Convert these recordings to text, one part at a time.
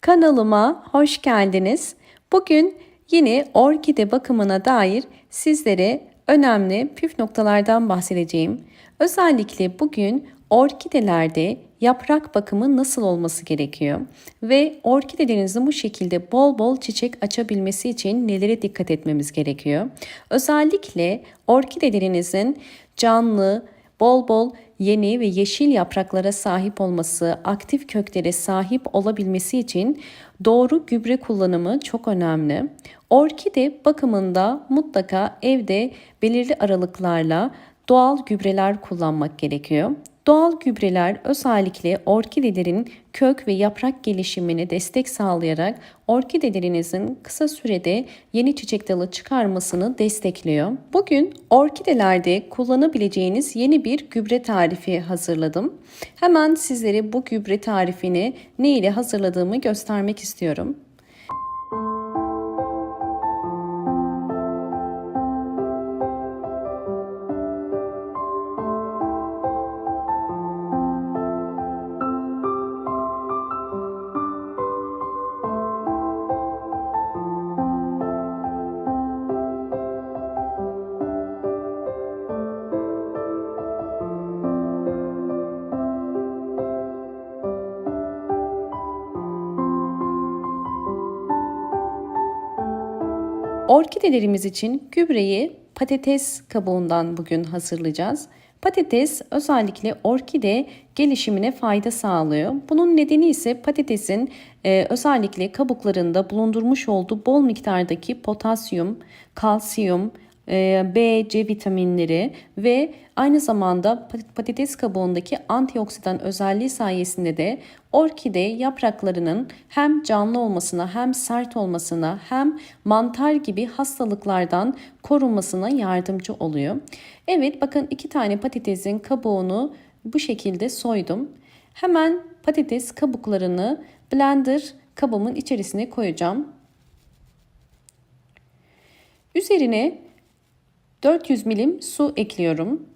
Kanalıma hoş geldiniz. Bugün yine orkide bakımına dair sizlere önemli püf noktalardan bahsedeceğim. Özellikle bugün orkidelerde yaprak bakımı nasıl olması gerekiyor ve orkidelerinizin bu şekilde bol bol çiçek açabilmesi için nelere dikkat etmemiz gerekiyor. Özellikle orkidelerinizin canlı, bol bol yeni ve yeşil yapraklara sahip olması, aktif köklere sahip olabilmesi için doğru gübre kullanımı çok önemli. Orkide bakımında mutlaka evde belirli aralıklarla doğal gübreler kullanmak gerekiyor. Doğal gübreler özellikle orkidelerin kök ve yaprak gelişimine destek sağlayarak orkidelerinizin kısa sürede yeni çiçek dalı çıkarmasını destekliyor. Bugün orkidelerde kullanabileceğiniz yeni bir gübre tarifi hazırladım. Hemen sizlere bu gübre tarifini ne ile hazırladığımı göstermek istiyorum. Orkidelerimiz için gübreyi patates kabuğundan bugün hazırlayacağız. Patates özellikle orkide gelişimine fayda sağlıyor. Bunun nedeni ise patatesin özellikle kabuklarında bulundurmuş olduğu bol miktardaki potasyum, kalsiyum, B, C vitaminleri ve aynı zamanda patates kabuğundaki antioksidan özelliği sayesinde de orkide yapraklarının hem canlı olmasına hem sert olmasına hem mantar gibi hastalıklardan korunmasına yardımcı oluyor. Evet, bakın 2 tane patatesin kabuğunu bu şekilde soydum. Hemen patates kabuklarını blender kabımın içerisine koyacağım. Üzerine 400 milim su ekliyorum.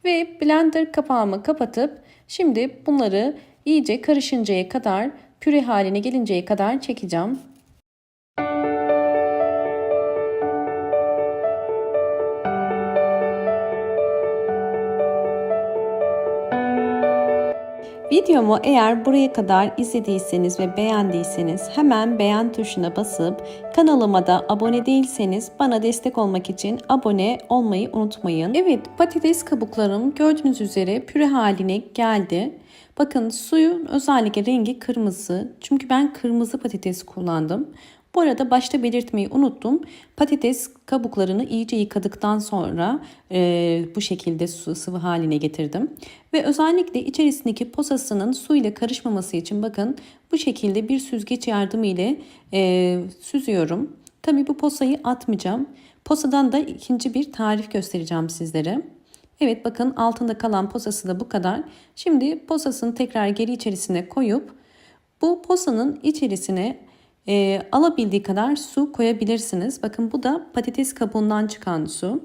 Ve blender kapağımı kapatıp şimdi bunları iyice karışıncaya kadar, püre haline gelinceye kadar çekeceğim. Videomu eğer buraya kadar izlediyseniz ve beğendiyseniz hemen beğen tuşuna basıp kanalıma da abone değilseniz bana destek olmak için abone olmayı unutmayın. Evet, patates kabuklarım gördüğünüz üzere püre haline geldi. Bakın suyun özellikle rengi kırmızı. Çünkü ben kırmızı patates kullandım. Bu arada başta belirtmeyi unuttum. Patates kabuklarını iyice yıkadıktan sonra bu şekilde sıvı haline getirdim. Ve özellikle içerisindeki posasının su ile karışmaması için bakın bu şekilde bir süzgeç yardımı ile süzüyorum. Tabii bu posayı atmayacağım. Posadan da ikinci bir tarif göstereceğim sizlere. Evet, bakın altında kalan posası da bu kadar. Şimdi posasını tekrar geri içerisine koyup bu posanın içerisine alabildiği kadar su koyabilirsiniz. Bakın bu da patates kabuğundan çıkan su.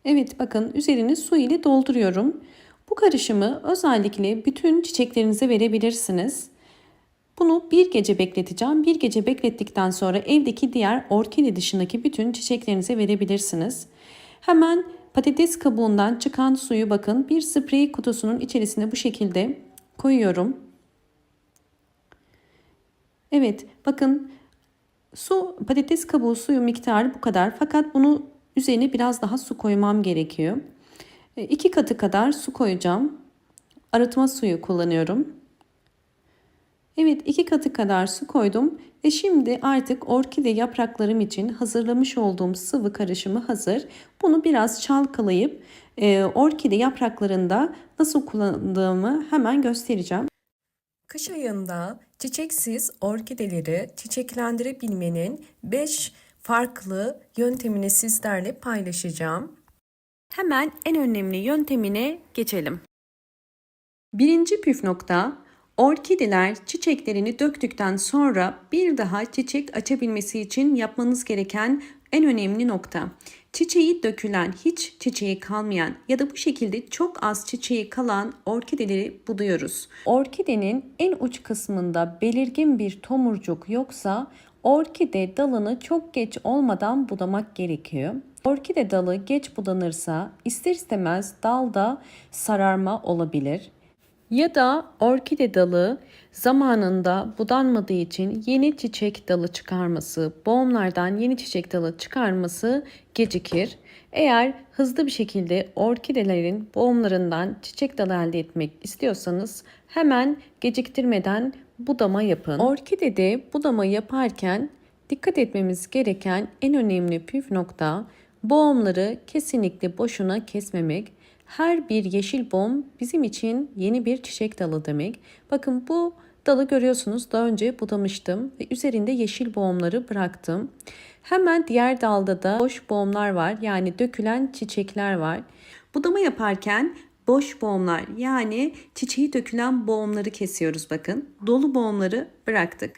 Evet, bakın üzerini su ile dolduruyorum. Bu karışımı özellikle bütün çiçeklerinize verebilirsiniz. Bunu bir gece bekleteceğim. Bir gece beklettikten sonra evdeki diğer orkide dışındaki bütün çiçeklerinize verebilirsiniz. Hemen patates kabuğundan çıkan suyu bakın bir sprey kutusunun içerisine bu şekilde koyuyorum. Evet, bakın patates kabuğu suyu miktarı bu kadar. Fakat bunu üzerine biraz daha su koymam gerekiyor. 2 katı kadar su koyacağım. Arıtma suyu kullanıyorum. Evet, 2 katı kadar su koydum ve şimdi artık orkide yapraklarım için hazırlamış olduğum sıvı karışımı hazır. Bunu biraz çalkalayıp orkide yapraklarında nasıl kullandığımı hemen göstereceğim. Kış ayında çiçeksiz orkideleri çiçeklendirebilmenin 5 farklı yöntemini sizlerle paylaşacağım. Hemen en önemli yöntemine geçelim. Birinci püf nokta, orkideler çiçeklerini döktükten sonra bir daha çiçek açabilmesi için yapmanız gereken en önemli nokta. Çiçeği dökülen, hiç çiçeği kalmayan ya da bu şekilde çok az çiçeği kalan orkideleri buluyoruz. Orkidenin en uç kısmında belirgin bir tomurcuk yoksa orkide dalını çok geç olmadan budamak gerekiyor. Orkide dalı geç budanırsa ister istemez dalda sararma olabilir. Ya da orkide dalı zamanında budanmadığı için yeni çiçek dalı çıkarması, boğumlardan yeni çiçek dalı çıkarması gecikir. Eğer hızlı bir şekilde orkidelerin boğumlarından çiçek dalı elde etmek istiyorsanız hemen geciktirmeden budama yapın. Orkidede budama yaparken dikkat etmemiz gereken en önemli püf nokta boğumları kesinlikle boşuna kesmemek. Her bir yeşil boğum bizim için yeni bir çiçek dalı demek. Bakın bu dalı görüyorsunuz, daha önce budamıştım ve üzerinde yeşil boğumları bıraktım. Hemen diğer dalda da boş boğumlar var, yani dökülen çiçekler var. Budama yaparken boş boğumlar, yani çiçeği dökülen boğumları kesiyoruz bakın. Dolu boğumları bıraktık.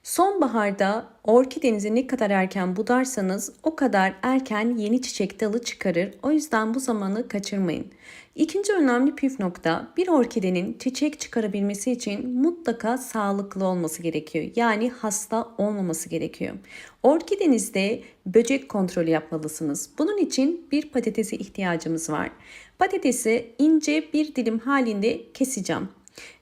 Sonbaharda orkidenizi ne kadar erken budarsanız o kadar erken yeni çiçek dalı çıkarır. O yüzden bu zamanı kaçırmayın. İkinci önemli püf nokta, bir orkidenin çiçek çıkarabilmesi için mutlaka sağlıklı olması gerekiyor. Yani hasta olmaması gerekiyor. Orkidenizde böcek kontrolü yapmalısınız. Bunun için bir patatese ihtiyacımız var. Patatesi ince bir dilim halinde keseceğim.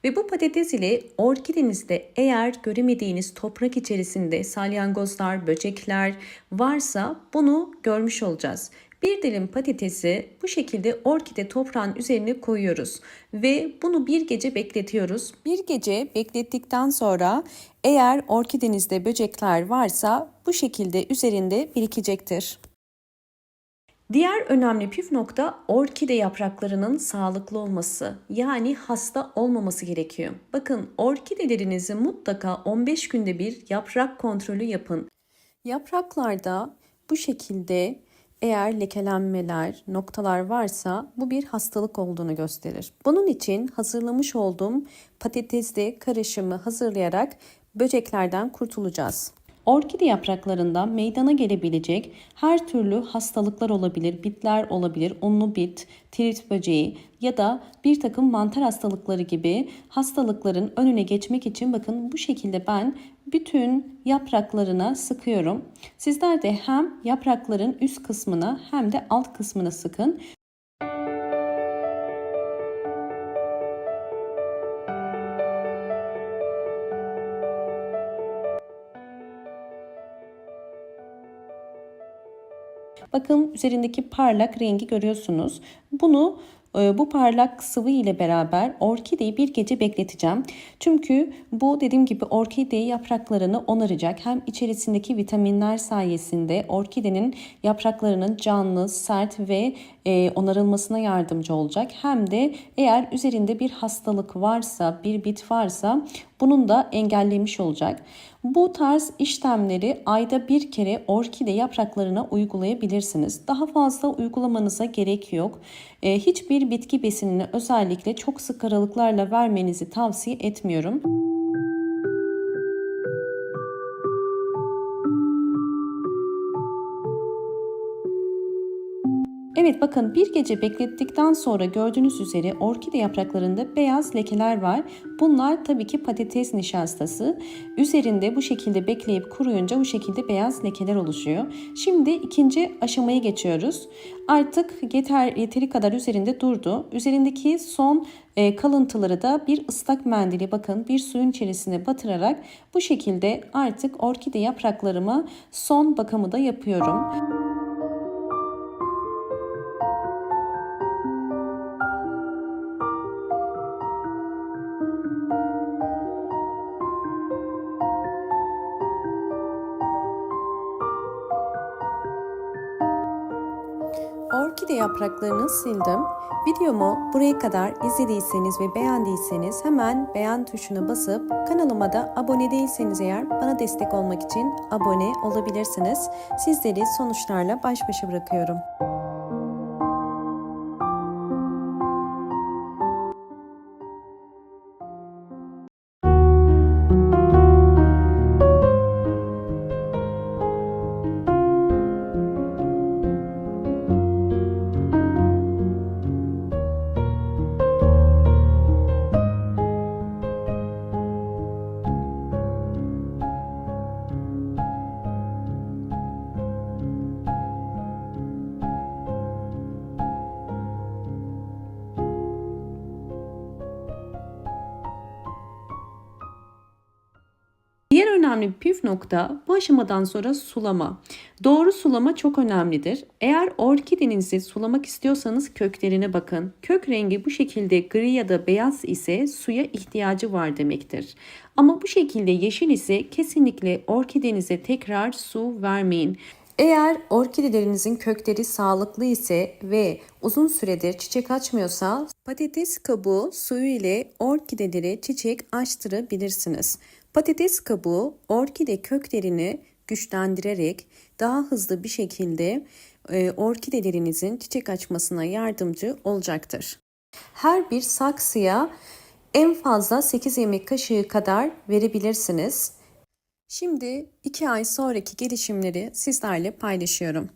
Ve bu patates ile orkidenizde eğer göremediğiniz toprak içerisinde salyangozlar, böcekler varsa bunu görmüş olacağız. Bir dilim patatesi bu şekilde orkide toprağın üzerine koyuyoruz ve bunu bir gece bekletiyoruz. Bir gece beklettikten sonra eğer orkidenizde böcekler varsa bu şekilde üzerinde birikecektir. Diğer önemli püf nokta orkide yapraklarının sağlıklı olması, yani hasta olmaması gerekiyor. Bakın, orkidelerinizi mutlaka 15 günde bir yaprak kontrolü yapın. Yapraklarda bu şekilde eğer lekelenmeler, noktalar varsa bu bir hastalık olduğunu gösterir. Bunun için hazırlamış olduğum patatesli karışımı hazırlayarak böceklerden kurtulacağız. Orkide yapraklarında meydana gelebilecek her türlü hastalıklar olabilir, bitler olabilir, unlu bit, tirit böceği ya da bir takım mantar hastalıkları gibi hastalıkların önüne geçmek için bakın bu şekilde ben bütün yapraklarına sıkıyorum. Sizler de hem yaprakların üst kısmına hem de alt kısmına sıkın. Bakın üzerindeki parlak rengi görüyorsunuz. Bu parlak sıvı ile beraber orkideyi bir gece bekleteceğim. Çünkü bu dediğim gibi orkide yapraklarını onaracak. Hem içerisindeki vitaminler sayesinde orkidenin yapraklarının canlı, sert ve onarılmasına yardımcı olacak. Hem de eğer üzerinde bir hastalık varsa, bir bit varsa bunun da engellemiş olacak. Bu tarz işlemleri ayda bir kere orkide yapraklarına uygulayabilirsiniz. Daha fazla uygulamanıza gerek yok. Hiçbir bitki besinini özellikle çok sık aralıklarla vermenizi tavsiye etmiyorum. Evet, bakın bir gece beklettikten sonra gördüğünüz üzere orkide yapraklarında beyaz lekeler var. Bunlar tabii ki patates nişastası. Üzerinde bu şekilde bekleyip kuruyunca bu şekilde beyaz lekeler oluşuyor. Şimdi ikinci aşamaya geçiyoruz. Artık yeteri kadar üzerinde durdu. Üzerindeki son kalıntıları da bir ıslak mendili, bakın bir suyun içerisine batırarak bu şekilde artık orkide yapraklarıma son bakımı da yapıyorum. Orkide yapraklarını sildim. Videomu buraya kadar izlediyseniz ve beğendiyseniz hemen beğen tuşuna basıp kanalıma da abone değilseniz eğer bana destek olmak için abone olabilirsiniz. Sizleri sonuçlarla baş başa bırakıyorum. Diğer önemli bir püf nokta bu aşamadan sonra sulama. Doğru sulama çok önemlidir. Eğer orkidenizi sulamak istiyorsanız köklerine bakın. Kök rengi bu şekilde gri ya da beyaz ise suya ihtiyacı var demektir. Ama bu şekilde yeşil ise kesinlikle orkidenize tekrar su vermeyin. Eğer orkidelerinizin kökleri sağlıklı ise ve uzun süredir çiçek açmıyorsa patates kabuğu suyu ile orkidelere çiçek açtırabilirsiniz. Patates kabuğu orkide köklerini güçlendirerek daha hızlı bir şekilde orkidelerinizin çiçek açmasına yardımcı olacaktır. Her bir saksıya en fazla 8 yemek kaşığı kadar verebilirsiniz. Şimdi 2 ay sonraki gelişimleri sizlerle paylaşıyorum.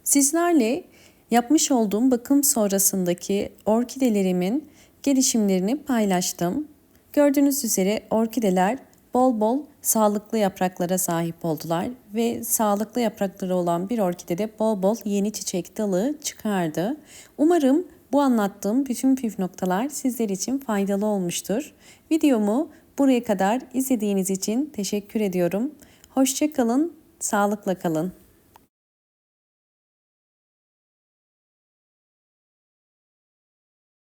Sizlerle yapmış olduğum bakım sonrasındaki orkidelerimin gelişimlerini paylaştım. Gördüğünüz üzere orkideler bol bol sağlıklı yapraklara sahip oldular ve sağlıklı yaprakları olan bir orkidede bol bol yeni çiçek dalı çıkardı. Umarım bu anlattığım bütün püf noktalar sizler için faydalı olmuştur. Videomu buraya kadar izlediğiniz için teşekkür ediyorum. Hoşça kalın, sağlıkla kalın.